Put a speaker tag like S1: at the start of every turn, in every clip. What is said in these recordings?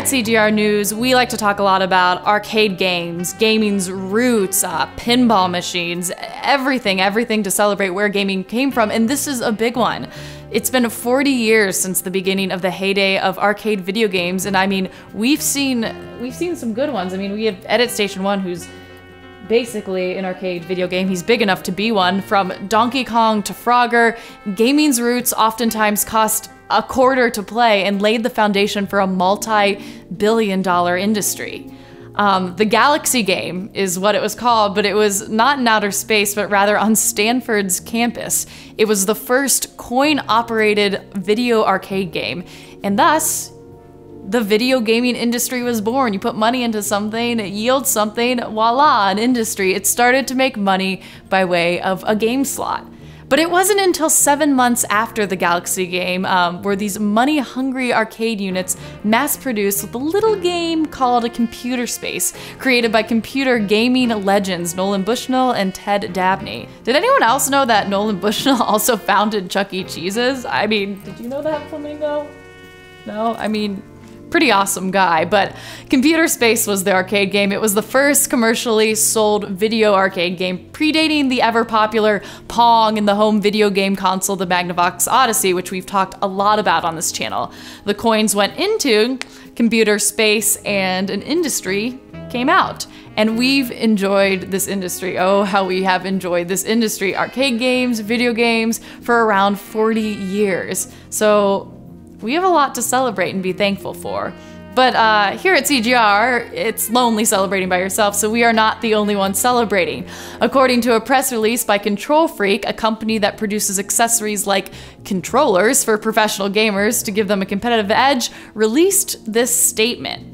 S1: at CGR News, we like to talk a lot about arcade games, gaming's roots, pinball machines, everything to celebrate where gaming came from, and this is a big one. It's been 40 years since the beginning of the heyday of arcade video games, and I mean, we've seen some good ones. I mean, we have Edit Station 1, who's basically an arcade video game. He's big enough to be one. From Donkey Kong to Frogger, gaming's roots oftentimes cost a quarter to play and laid the foundation for a multi-billion-dollar industry. The Galaxy game is what it was called, but it was not in outer space, but rather on Stanford's campus. It was the first coin-operated video arcade game, and thus, the video gaming industry was born. You put money into something, it yields something, voila, an industry. It started to make money by way of a game slot. But it wasn't until 7 months after the Galaxy game were these money-hungry arcade units mass-produced with a little game called a Computer Space, created by computer gaming legends Nolan Bushnell and Ted Dabney. Did anyone else know that Nolan Bushnell also founded Chuck E. Cheese's? I mean, did you know that, Flamingo? No? I mean, pretty awesome guy, but Computer Space was the arcade game. It was the first commercially sold video arcade game, predating the ever-popular Pong and the home video game console, the Magnavox Odyssey, which we've talked a lot about on this channel. The coins went into Computer Space and an industry came out. And we've enjoyed this industry. Oh, how we have enjoyed this industry. Arcade games, video games, for around 40 years. So we have a lot to celebrate and be thankful for. But here at CGR, it's lonely celebrating by yourself, so we are not the only ones celebrating. According to a press release by Control Freek, a company that produces accessories like controllers for professional gamers to give them a competitive edge, released this statement.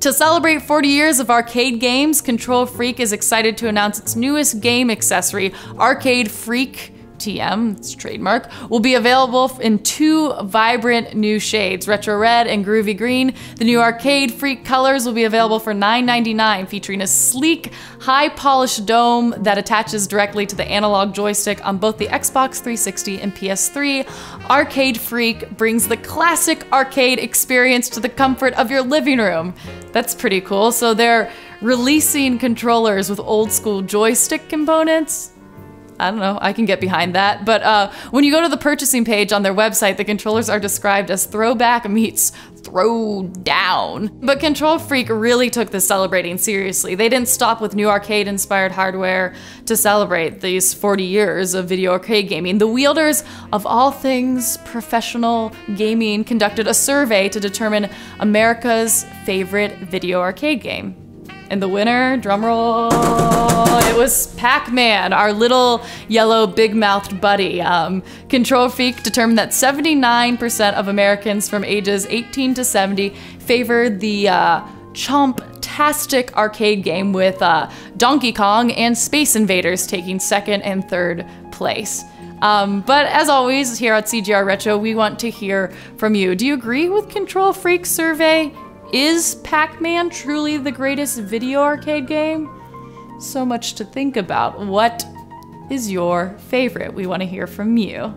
S1: To celebrate 40 years of arcade games, Control Freek is excited to announce its newest game accessory, Arcade Freek TM, it's trademark, will be available in 2 vibrant new shades, Retro Red and Groovy Green. The new Arcade Freek colors will be available for $9.99, featuring a sleek, high-polished dome that attaches directly to the analog joystick on both the Xbox 360 and PS3. Arcade Freek brings the classic arcade experience to the comfort of your living room. That's pretty cool. So they're releasing controllers with old-school joystick components. I don't know, I can get behind that. But when you go to the purchasing page on their website, the controllers are described as throwback meets throw down. But Control Freek really took this celebrating seriously. They didn't stop with new arcade-inspired hardware to celebrate these 40 years of video arcade gaming. The wielders of all things professional gaming conducted a survey to determine America's favorite video arcade game. And the winner, drumroll, it was PacMan, our little yellow big-mouthed buddy. Control Freek determined that 79% of Americans from ages 18 to 70 favored the chomp-tastic arcade game, with Donkey Kong and Space Invaders taking 2nd and 3rd place. But as always, here at CGR Retro, we want to hear from you. Do you agree with Control Freek's survey? Is Pac-Man truly the greatest video arcade game? So much to think about. What is your favorite? We want to hear from you.